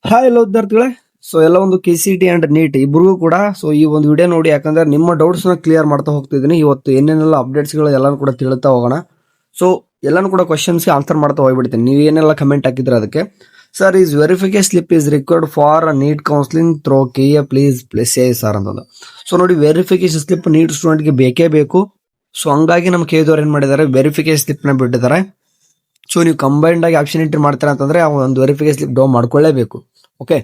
Hi ಎಲ್ಲ ವಿದ್ಯಾರ್ಥಿಗಳೇ. So ಎಲ್ಲ ಒಂದು KCT ಅಂಡ್ ನೀಟ್ ಇಬ್ರಿಗೂ ಕೂಡ ಸೊ ಈ ಒಂದು ವಿಡಿಯೋ ನೋಡಿ, ಯಾಕಂದ್ರೆ ನಿಮ್ಮ ಡೌಟ್ಸ್ ನ ಕ್ಲಿಯರ್ ಮಾಡ್ತಾ ಹೋಗ್ತಿದ್ದೀನಿ. ಇವತ್ತು ಏನೇನೆಲ್ಲ ಅಪ್ಡೇಟ್ಸ್ ಗಳು ಎಲ್ಲಾನು ಕೂಡ ತಿಳ್ತಾ ಹೋಗೋಣ. ಸೊ ಎಲ್ಲಾನು ಕೂಡ ಕ್ವಶನ್ಸ್ ಆನ್ಸರ್ ಮಾಡ್ತಾ ಹೋಗ್ಬಿಡ್ತೀನಿ. ನೀವು ಏನೆಲ್ಲ ಕಮೆಂಟ್ ಹಾಕಿದ್ರೆ ಅದಕ್ಕೆ sir is verification slip is required for NEET counselling through KA please say sir ಅಂತಂದು. ಸೊ ನೋಡಿ, ವೆರಿಫಿಕೇಶನ್ ಸ್ಲಿಪ್ ನೀಟ್ ಸ್ಟೂಡೆಂಟ್ ಗೆ ಬೇಕೇ ಬೇಕು. ಸೊ ಹಂಗಾಗಿ ನಮ್ಮ KA ಏನ್ ಮಾಡಿದ್ದಾರೆ, ವೆರಿಫಿಕೇಶನ್ ಸ್ಲಿಪ್ ನ ಬಿಟ್ಟಿದ್ದಾರೆ. ಸೊ ನೀವು ಕಂಬೈನ್ಡ್ ಆಗಿ ಆಪ್ಷನ್ ಎಂಟ್ರಿ ಮಾಡ್ತಾರೆ ಅಂತಂದ್ರೆ ಒಂದು ವೆರಿಫಿಕೇಶನ್ ಸ್ಲಿಪ್ ಡೌನ್ ಮಾಡ್ಕೊಳ್ಳೇಬೇಕು. ಓಕೆ,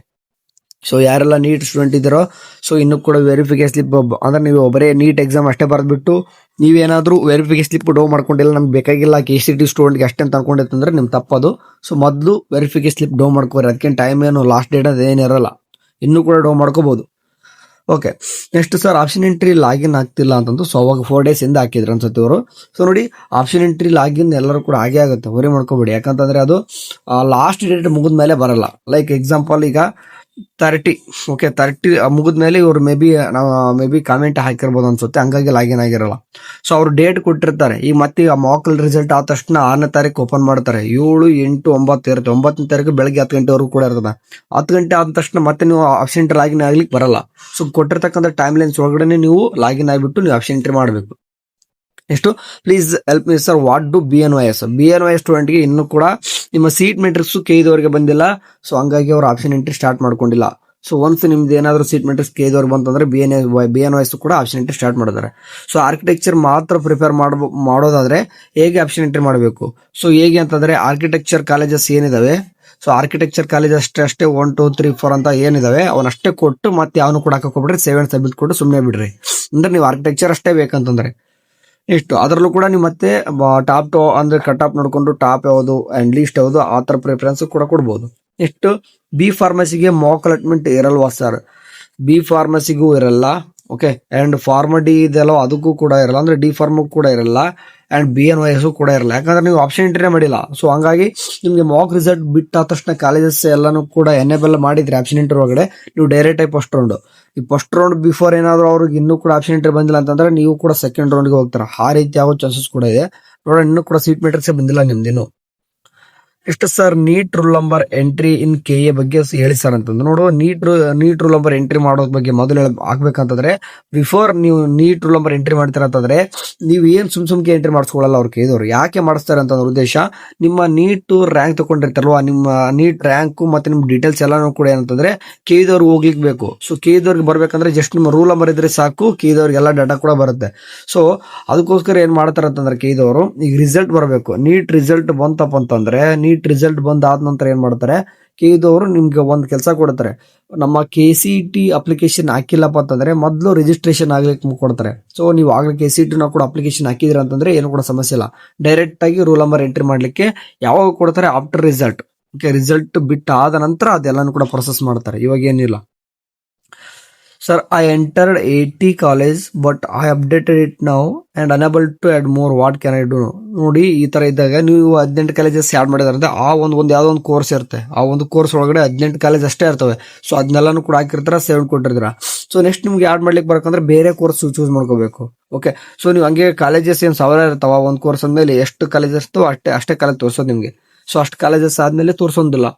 ಸೊ ಯಾರೆಲ್ಲ ನೀಟ್ ಸ್ಟೂಡೆಂಟ್ ಇದ್ದಾರೋ ಸೊ ಇನ್ನೂ ಕೂಡ ವೆರಿಫಿಕೇಶನ್ ಸ್ಲಿಪ್ ಅಂದ್ರೆ ನೀವು ಬರೀ ನೀಟ್ ಎಕ್ಸಾಮ್ ಅಷ್ಟೇ ಬರೆದ್ಬಿಟ್ಟು ನೀವೇನಾದ್ರೂ ವೆರಿಫಿಕೇಶನ್ ಸ್ಲಿಪ್ ಡೌನ್ ಮಾಡ್ಕೊಂಡಿಲ್ಲ, ನಮ್ಗೆ ಬೇಕಾಗಿಲ್ಲ KCT ಸ್ಟೂಡೆಂಟ್ಗೆ ಅಷ್ಟೇ ಅಂತ ಅನ್ಕೊಂಡಿತ್ತಂದ್ರೆ ನಿಮ್ ತಪ್ಪದು. ಸೊ ಮೊದಲು ವೆರಿಫಿಕೇಶನ್ ಸ್ಲಿಪ್ ಡೌನ್ ಮಾಡ್ಕೋರಿ. ಅದಕ್ಕೆ ಟೈಮ್ ಏನು ಲಾಸ್ಟ್ ಡೇಟ್ ಅದೇನಿರಲ್ಲ, ಇನ್ನೂ ಕೂಡ ಡೌನ್ ಮಾಡ್ಕೋಬಹುದು. Okay, next sir option entry login ಆಗ್ತಿಲ್ಲ ಅಂತಂದು. ಸೊ ಅವಾಗ 4 days ಇಂದ ಹಾಕಿದ್ರು ಅನ್ಸುತ್ತೆ ಅವರು. ಸೊ ನೋಡಿ, ಆಪ್ಷನ್ ಎಂಟ್ರಿ ಲಾಗಿನ್ ಎಲ್ಲರೂ ಕೂಡ ಆಗೇ ಆಗುತ್ತೆ, ಹೊರೆ ಮಾಡ್ಕೋಬೇಡಿ. ಯಾಕಂತಂದ್ರೆ ಅದು ಲಾಸ್ಟ್ ಡೇಟ್ ಮುಗಿದ ಮೇಲೆ ಬರಲ್ಲ. ಲೈಕ್ ಎಕ್ಸಾಂಪಲ್ ಈಗ 30 ಮುಗಿದ್ಮೇಲೆ ಇವ್ರು ಮೇ ಬಿ ಕಾಮೆಂಟ್ ಹಾಕಿರ್ಬೋದು ಅನ್ಸುತ್ತೆ, ಹಂಗಾಗಿ ಲಾಗಿನ್ ಆಗಿರಲ್ಲ. ಸೊ ಅವ್ರು ಡೇಟ್ ಕೊಟ್ಟಿರ್ತಾರೆ. ಈಗ ಮತ್ತೆ ಮಾಕ್ ರಿಸಲ್ಟ್ ಆದ ತಕ್ಷಣ 6ನೇ ತಾರೀಕು ಓಪನ್ ಮಾಡ್ತಾರೆ. 7, 8, 9 ಇರುತ್ತೆ. 9ನೇ ತಾರೀಕು ಬೆಳಗ್ಗೆ 10 ಗಂಟೆವರೆಗೂ ಕೂಡ ಇರ್ತದೆ. 10 ಗಂಟೆ ಆದ ತಕ್ಷಣ ಮತ್ತೆ ನೀವು ಆಪ್ಷನ್ ಎಂಟ್ರಿ ಲಾಗಿನ್ ಆಗ್ಲಿಕ್ಕೆ ಬರಲ್ಲ. ಸೊ ಕೊಟ್ಟಿರ್ತಕ್ಕಂಥ ಟೈಮ್ ಲೈನ್ಸ್ ಒಳಗಡೆ ನೀವು ಲಾಗಿನ್ ಆಗಿಬಿಟ್ಟು ನೀವು ಆಪ್ಷನ್ ಎಂಟ್ರಿ ಮಾಡಬೇಕು. ಎಷ್ಟು please help me sir, what do BNYS ಸ್ಟೂಡೆಂಟ್ಗೆ ಇನ್ನೂ ಕೂಡ ನಿಮ್ಮ ಸೀಟ್ ಮೆಟ್ರಿಕ್ಸ್ KA ಬಂದಿಲ್ಲ. ಸೊ ಹಂಗಾಗಿ ಅವ್ರು ಆಪ್ಷನ್ ಎಂಟ್ರಿ ಸ್ಟಾರ್ಟ್ ಮಾಡ್ಕೊಂಡಿಲ್ಲ. ಸೊ ಒನ್ಸ್ ನಿಮ್ದು ಏನಾದ್ರು ಸೀಟ್ ಮೆಟ್ರಿಕ್ಸ್ KA ಬಂತಂದ್ರೆ BNYS ಕೂಡ ಆಪ್ಷನ್ ಎಂಟ್ರಿ ಸ್ಟಾರ್ಟ್ ಮಾಡಿದ್ದಾರೆ. ಸೊ ಆರ್ಕಿಟೆಕ್ಚರ್ ಮಾತ್ರ ಪ್ರಿಪೇರ್ ಮಾಡೋದಾದ್ರೆ ಹೇಗೆ ಆಪ್ಷನ್ ಎಂಟ್ರಿ ಮಾಡಬೇಕು? ಸೊ ಹೇಗೆ ಅಂತಂದ್ರೆ ಆರ್ಕಿಟೆಕ್ಚರ್ ಕಾಲೇಜಸ್ ಏನಿದಾವೆ, ಸೊ ಆರ್ಕಿಟೆಕ್ಚರ್ ಕಾಲೇಜ್ ಅಷ್ಟೇ 1, 2, 3, 4 ಅಂತ ಏನಿದಾವೆ ಅವನಷ್ಟೇ ಕೊಟ್ಟು ಮತ್ತೆ ಯಾವನು ಕೂಡ ಹಾಕೋಬಿಡ್ರಿ, 7 ಸಬ್ಮಿಟ್ ಕೊಟ್ಟು ಸುಮ್ಮನೆ ಬಿಡ್ರಿ. ಅಂದ್ರೆ ನೀವು ಆರ್ಕಿಟೆಕ್ಚರ್ ಅಷ್ಟೇ ಬೇಕಂತಂದ್ರೆ ಇಷ್ಟು. ಅದರಲ್ಲೂ ಕೂಡ ನೀವು ಮತ್ತೆ ಟಾಪ್ ಅಂದ್ರೆ ಕಟ್ ಆಫ್ ನೋಡ್ಕೊಂಡು ಟಾಪ್ ಯಾವುದು ಅಂಡ್ ಲೀಸ್ಟ್ ಯಾವುದು ಆ ತರ ಪ್ರಿಫರೆನ್ಸ್ ಕೂಡ ಕೊಡ್ಬೋದು. ಇಷ್ಟು B ಫಾರ್ಮಸಿಗೆ ಮಾಕ್ ಅಲಾಟ್ಮೆಂಟ್ ಇರಲ್ವಾ ಸರ್? B ಫಾರ್ಮಸಿಗೂ ಇರಲ್ಲ. ಓಕೆ, ಅಂಡ್ ಫಾರ್ಮಡಿ ಇದೆಲ್ಲ ಅದಕ್ಕೂ ಕೂಡ ಇರಲ್ಲ, ಅಂದ್ರೆ D ಫಾರ್ಮ್ ಕೂಡ ಇರಲ್ಲ, ಅಂಡ್ BNYS ಕೂಡ ಇರಲ್ಲ. ಯಾಕಂದ್ರೆ ನೀವು ಆಪ್ಷನ್ ಎಂಟ್ರಿನೇ ಮಾಡಿಲ್ಲ. ಸೊ ಹಂಗಾಗಿ ನಿಮ್ಗೆ ಮಾಕ್ ರಿಸಲ್ಟ್ ಬಿಟ್ಟ ತಕ್ಷಣ ಕಾಲೇಜಸ್ ಎಲ್ಲಾನು ಕೂಡ ಎನೇಬಲ್ ಮಾಡಿದ್ರೆ ಆಪ್ಷನ್ ಎಂಟ್ರಿ ಒಳಗಡೆ ನೀವು ಡೈರೆಕ್ಟ್ ಆಗಿ ಫಸ್ಟ್ ರೌಂಡ್, ಈ ಫಸ್ಟ್ ರೌಂಡ್ ಬಿಫೋರ್ ಏನಾದ್ರು ಅವ್ರಿಗೆ ಇನ್ನೂ ಕೂಡ ಆಪ್ಷನ್ ಎಂಟ್ರಿ ಬಂದಿಲ್ಲ ಅಂತಂದ್ರೆ ನೀವು ಕೂಡ ಸೆಕೆಂಡ್ ರೌಂಡ್ಗೆ ಹೋಗ್ತಾರೆ. ಆ ರೀತಿ ಆಗೋ ಚಾನ್ಸಸ್ ಕೂಡ ಇದೆ. ನೋಡೋಣ, ಇನ್ನೂ ಕೂಡ ಸೀಟ್ ಮೆಟ್ರಿಕ್ಸ್ ಬಂದಿಲ್ಲ ನಿಮ್ದಿನ್ನು. ಎಷ್ಟು sir NEET roll number entry in KA ಬಗ್ಗೆ ಹೇಳಿ ಸರ್ ಅಂತಂದ್ರೆ, ನೋಡು, ನೀಟ್ ರೂಲ್ ನಂಬರ್ ಎಂಟ್ರಿ ಮಾಡೋದ್ ಬಗ್ಗೆ ಮೊದಲು ಆಗ್ಬೇಕಂತಂದ್ರೆ ಬಿಫೋರ್ ನೀವು ನೀಟ್ ರೂಲ್ ನಂಬರ್ ಎಂಟ್ರಿ ಮಾಡ್ತೀರ ಅಂತಂದ್ರೆ ನೀವು ಏನ್ ಸುಮ್ಕೆ ಎಂಟ್ರಿ ಮಾಡಿಸ್ಕೊಳ್ಳಲ್ಲ. ಅವ್ರು KA ಯಾಕೆ ಮಾಡಿಸ್ತಾರೆ ಅಂತಂದ್ರೆ ಉದ್ದೇಶ, ನಿಮ್ಮ ನೀಟ್ ರ್ಯಾಂಕ್ ತಗೊಂಡಿರ್ತಾರಲ್ವಾ, ನಿಮ್ಮ ನೀಟ್ ರ್ಯಾಂಕ್ ಮತ್ತೆ ನಿಮ್ ಡೀಟೇಲ್ಸ್ ಎಲ್ಲಾನು ಕೂಡ ಏನಂತಂದ್ರೆ KA ಹೋಗ್ಲಿಕ್ಕೆ ಬೇಕು. ಸೊ KA ಬರ್ಬೇಕಂದ್ರೆ ಜಸ್ಟ್ ನಿಮ್ಮ ರೂಲ್ ನಂಬರ್ ಇದ್ರೆ ಸಾಕು, KA ಎಲ್ಲ ಡಾಟಾ ಕೂಡ ಬರುತ್ತೆ. ಸೊ ಅದಕ್ಕೋಸ್ಕರ ಏನ್ ಮಾಡ್ತಾರೆ ಅಂತಂದ್ರೆ KA ಈಗ ರಿಸಲ್ಟ್ ಬರಬೇಕು. ನೀಟ್ ರಿಸಲ್ಟ್ ಬಂತಪ್ಪ ಅಂತಂದ್ರೆ, ನೀಟ್ ರಿಸಲ್ಟ್ ಬಂದಾದ ನಂತರ ಏನ್ ಮಾಡ್ತಾರೆ, KA ನಿಮ್ಗೆ ಒಂದ್ ಕೆಲಸ ಕೊಡ್ತಾರೆ. ನಮ್ಮ KCT ಅಪ್ಲಿಕೇಶನ್ ಹಾಕಿಲ್ಲಪ್ಪ ಅಂತಂದ್ರೆ ಮೊದಲು ರಿಜಿಸ್ಟ್ರೇಷನ್ ಆಗ್ಲಿಕ್ಕೆ ಕೊಡ್ತಾರೆ. ಸೊ ನೀವು ಆಗ್ಲೇ KCT ಕೂಡ ಅಪ್ಲಿಕೇಶನ್ ಹಾಕಿದ್ರ ಅಂತಂದ್ರೆ ಏನು ಕೂಡ ಸಮಸ್ಯೆ ಇಲ್ಲ. ಡೈರೆಕ್ಟ್ ಆಗಿ ರೂಲ್ ನಂಬರ್ ಎಂಟ್ರಿ ಮಾಡ್ಲಿಕ್ಕೆ ಯಾವಾಗ ಕೊಡ್ತಾರೆ, ಆಫ್ಟರ್ ರಿಸಲ್ಟ್. ಓಕೆ, ರಿಸಲ್ಟ್ ಬಿಟ್ಟು ಆದ ನಂತರ ಅದೆಲ್ಲಾನು ಕೂಡ ಪ್ರೊಸೆಸ್ ಮಾಡ್ತಾರೆ. ಇವಾಗ ಏನಿಲ್ಲ. Sir I entered 80 college but I updated it now and unable to add more, what can I do? ನೋಡಿ, ಈ ತರ ಇದ್ದಾಗ ನೀವು 18 ಕಾಲೇಜಸ್ ಆಡ್ ಮಾಡಿದಾರೆ, ಆ ಒಂದು ಯಾವ್ದೋ ಒಂದು ಕೋರ್ಸ್ ಇರುತ್ತೆ. ಆ ಒಂದು ಕೋರ್ಸ್ ಒಳಗಡೆ 18 ಕಾಲೇಜ್ ಅಷ್ಟೇ ಇರ್ತವೆ. ಸೊ ಅದನ್ನೆಲ್ಲಾನು ಕೂಡ ಹಾಕಿರ್ತಾರ, 7 ಕೊಟ್ಟಿರ್ತೀರ. ಸೊ ನೆಕ್ಸ್ಟ್ ನಿಮ್ಗೆ ಆಡ್ ಮಾಡ್ಲಿಕ್ಕೆ ಬರ್ಬೇಕಂದ್ರೆ ಬೇರೆ ಕೋರ್ಸ್ ಚೂಸ್ ಮಾಡ್ಕೋಬೇಕು. ಓಕೆ, ಸೊ ನೀವು ಹಂಗೆ ಕಾಲೇಜಸ್ ಏನ್ 1000 ಇರ್ತಾವ, ಒಂದು ಕೋರ್ಸ್ ಅಂದ್ಮೇಲೆ ಎಷ್ಟು ಕಾಲೇಜಸ್ ಅಷ್ಟೇ ಕಾಲೇಜ್ ತೋರ್ಸೋದು ನಿಮ್ಗೆ. ಸೊ ಅಷ್ಟು ಕಾಲೇಜಸ್ ಆದ್ಮೇಲೆ ತೋರ್ಸೋದಿಲ್ಲ.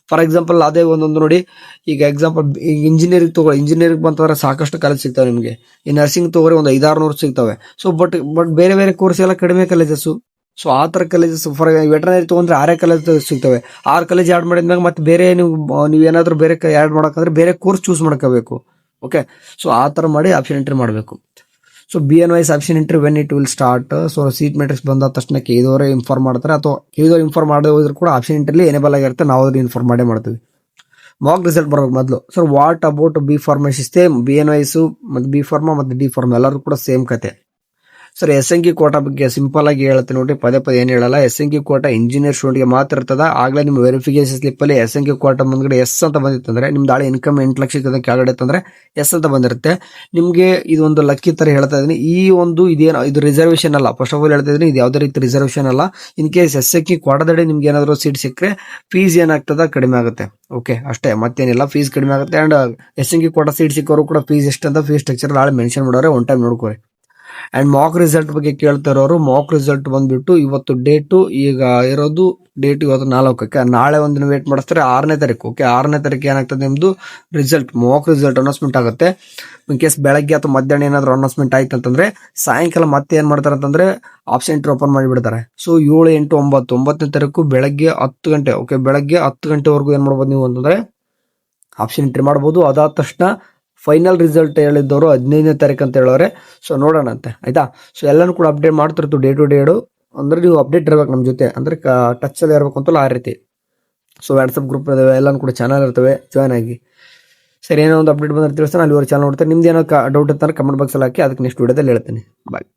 ಫಾರ್ ಎಕ್ಸಾಂಪಲ್ ಅದೇ ಒಂದೊಂದು ನೋಡಿ, ಈಗ ಎಕ್ಸಾಂಪಲ್ ಈಗ ಇಂಜಿನಿಯರಿಂಗ್ ಬಂತಂದ್ರೆ ಸಾಕಷ್ಟು ಕಾಲೇಜ್ ಸಿಗ್ತವೆ ನಿಮಗೆ. ಈ ನರ್ಸಿಂಗ್ ತಗೋರಿ ಒಂದು 500-600 ಸಿಗ್ತವೆ. ಸೊ ಬಟ್ ಬೇರೆ ಕೋರ್ಸ್ ಎಲ್ಲ ಕಡಿಮೆ ಕಾಲೇಜಸ್. ಸೊ ಆ ತರ ಕಾಲೇಜಸ್, ಫಾರ್ ವೆಟರ್ನರಿ ತಗೊಂಡ್ರೆ 6 ಕಾಲೇಜ್ ಸಿಗ್ತವೆ. 6 ಕಾಲೇಜ್ ಆಡ್ ಮಾಡಿದ್ಮ್ಯಾಗ ಮತ್ತೆ ಬೇರೆ ನೀವೇನಾದ್ರೂ ಬೇರೆ ಆಡ್ ಮಾಡಕಂದ್ರೆ ಬೇರೆ ಕೋರ್ಸ್ ಚೂಸ್ ಮಾಡ್ಕೋಬೇಕು. ಓಕೆ, ಸೊ ಆ ತರ ಮಾಡಿ ಆಪ್ಷನ್ ಎಂಟ್ರಿ ಮಾಡಬೇಕು. So BNYS option entry when it will start. So seat matrix ಬಂದ ತಕ್ಷಣ KA ಇನ್ಫಾರ್ಮ್ ಮಾಡ್ತಾರೆ, ಅಥವಾ KA ಇನ್ಫಾರ್ಮ್ ಮಾಡದೆ ಹೋದ್ರು ಕೂಡ ಆಪ್ಷನ್ ಎಂಟ್ರಿ ಎನೇಬಲ್ ಆಗಿರುತ್ತೆ. ನಾವು ಅದ್ರ ಇನ್ಫಾರ್ಮ್ ಮಾಡೇ ಮಾಡ್ತೀವಿ. ಮಾಕ್ ರಿಸಲ್ಟ್ ಬರ್ಬೇಕು ಮೊದಲು. Sir what about B pharmacy? Same BNYS ಮತ್ತೆ B ಫಾರ್ಮಾ ಮತ್ತೆ D ಫಾರ್ಮಾ ಎಲ್ಲರೂ ಕೂಡ ಸೇಮ್ ಕತೆ. ಸರ್ SNQ ಕೋಟಾ ಬಗ್ಗೆ ಸಿಂಪಲ್ ಆಗಿ ಹೇಳ್ತೀನಿ ನೋಡಿ, ಪದೇ ಏನ್ ಹೇಳಲ್ಲ. SNQ ಕೋಟಾ ಇಂಜಿನಿಯರ್ ಸ್ಟೂಡೆಂಟ್ಗೆ ಮಾತ್ರ ಇರ್ತದ. ಆಗ್ಲೇ ನಿಮ್ಮ ವೆರಿಫಿಕೇಶನ್ ಸ್ಲಿಪ್ ಅಲ್ಲಿ SNQ ಕೋಟಾ ಮುಂದ್ಗಡೆ S ಅಂತ ಬಂದಿತ್ತಂದ್ರೆ ನಿಮ್ದು ಹಳೆ ಇನ್ಕಮ್ 8 ಲಕ್ಷ ಕೆಳಗಡೆ ಇತ್ತಂದ್ರೆ S ಅಂತ ಬಂದಿರುತ್ತೆ. ನಿಮ್ಗೆ ಇದೊಂದು ಲಕ್ಕಿ ತರ ಹೇಳ್ತಾ ಇದೀನಿ. ಇದು ರಿಸರ್ವೇಶನ್ ಅಲ್ಲ. ಫಸ್ಟ್ ಆಫ್ ಆಲ್ ಹೇಳ್ತಾ ಇದೀನಿ, ಇದು ಯಾವುದೇ ರೀತಿ ರಿಸರ್ವೇಶನ್ ಅಲ್ಲ. ಇನ್ ಕೇಸ್ SNQ ಕೋಟಾದಡಿ ನಿಮ್ಗೆ ಏನಾದ್ರು ಸೀಟ್ ಸಿಕ್ಕರೆ ಫೀಸ್ ಏನಾಗ್ತದ ಕಡಿಮೆ ಆಗುತ್ತೆ. ಓಕೆ, ಅಷ್ಟೇ, ಮತ್ತೇನಿಲ್ಲ. ಫೀಸ್ ಕಡಿಮೆ ಆಗುತ್ತೆ. ಅಂಡ್ SNQ ಕೋಟಾ ಸೀಟ್ ಸಿಕ್ಕೋರು ಕೂಡ ಫೀಸ್ ಎಷ್ಟು ಅಂತ ಫೀಸ್ ಸ್ಟ್ರಕ್ಚರ್ ನಾಳೆ ಮೆನ್ಷನ್ ಮಾಡೋರೆ, ಒನ್ ಟೈಮ್ ನೋಡ್ಕೋರಿ. ಅಂಡ್ ಮಾಕ್ ರಿಸಲ್ಟ್ ಬಗ್ಗೆ ಕೇಳ್ತಾ ಇರೋರು ಮಾಕ್ ರಿಸಲ್ಟ್ ಬಂದ್ಬಿಟ್ಟು ಇವತ್ತು ಡೇಟು ಈಗ ಇರೋದು ಡೇಟ್ ಇವತ್ತು 4 ನಾಳೆ ಒಂದಿನ ವೇಟ್ ಮಾಡಿಸ್ತಾರೆ 6ನೇ ತಾರೀಕು. ಓಕೆ 6ನೇ ತಾರೀಕು ಏನಾಗ್ತದೆ ನಿಮ್ದು ರಿಸಲ್ಟ್ ಮಾಕ್ ರಿಸಲ್ಟ್ ಅನೌನ್ಸ್ಮೆಂಟ್ ಆಗುತ್ತೆ. ಇನ್ ಕೇಸ್ ಬೆಳಗ್ಗೆ ಅಥವಾ ಮಧ್ಯಾಹ್ನ ಏನಾದ್ರು ಅನೌನ್ಸ್ಮೆಂಟ್ ಆಯ್ತು ಅಂತಂದ್ರೆ ಸಾಯಂಕಾಲ ಮತ್ತೆ ಏನ್ ಮಾಡ್ತಾರೆ ಅಂತಂದ್ರೆ ಆಪ್ಷನ್ ಎಂಟ್ರಿ ಓಪನ್ ಮಾಡಿಬಿಡ್ತಾರೆ. ಸೊ 7, 8, 9 9ನೇ ತಾರೀಕು ಬೆಳಗ್ಗೆ 10 ಗಂಟೆ. ಓಕೆ ಬೆಳಗ್ಗೆ 10 ಗಂಟೆವರೆಗೂ ಏನ್ ಮಾಡ್ಬೋದು ನೀವು ಅಂತಂದ್ರೆ ಆಪ್ಷನ್ ಎಂಟ್ರಿ ಮಾಡ್ಬೋದು. ಅದಾದ ತಕ್ಷಣ ಫೈನಲ್ ರಿಸಲ್ಟ್ ಹೇಳಿದ್ದವರು 15ನೇ ತಾರೀಕು ಅಂತ ಹೇಳೋರೆ. ಸೊ ನೋಡೋಣ ಅಂತೆ ಆಯ್ತಾ. ಸೊ ಎಲ್ಲಾನು ಕೂಡ ಅಪ್ಡೇಟ್ ಮಾಡ್ತಿರ್ತು ಡೇ ಟು ಡೇ ಅಂದ್ರೆ ನೀವು ಅಪ್ಡೇಟ್ ಇರ್ಬೇಕು ನಮ್ಮ ಜೊತೆ, ಅಂದ್ರೆ ಟಚ್ ಅಲ್ಲಿ ಇರ್ಬೇಕು ಅಂತಲ್ಲ ಆ ರೀತಿ. ಸೊ ವಾಟ್ಸಪ್ ಗ್ರೂಪ್ ಇದಾವೆ, ಎಲ್ಲಾನು ಕೂಡ ಚಾನಲ್ ಇರ್ತವೆ, ಜಾಯ್ನ್ ಆಗಿ. ಸರಿ ಏನೋ ಒಂದು ಅಪ್ಡೇಟ್ ಬಂದ್ರೆ ತಿಳಿಸ್ತಾನೆ, ಅಲ್ಲಿವರೆಗೆ ಚಾನಲ್ ನೋಡ್ತಾರೆ. ನಿಮ್ದು ಏನೋ ಡೌಟ್ ಇರ್ತಾರೆ ಕಮೆಂಟ್ ಬಾಕ್ಸ್ ಅಲ್ಲಿ ಹಾಕಿ, ಅದಕ್ಕೆ ನೆಕ್ಸ್ಟ್ ವಿಡಿಯೋದಲ್ಲಿ ಹೇಳ್ತೀನಿ. ಬಾಯ್.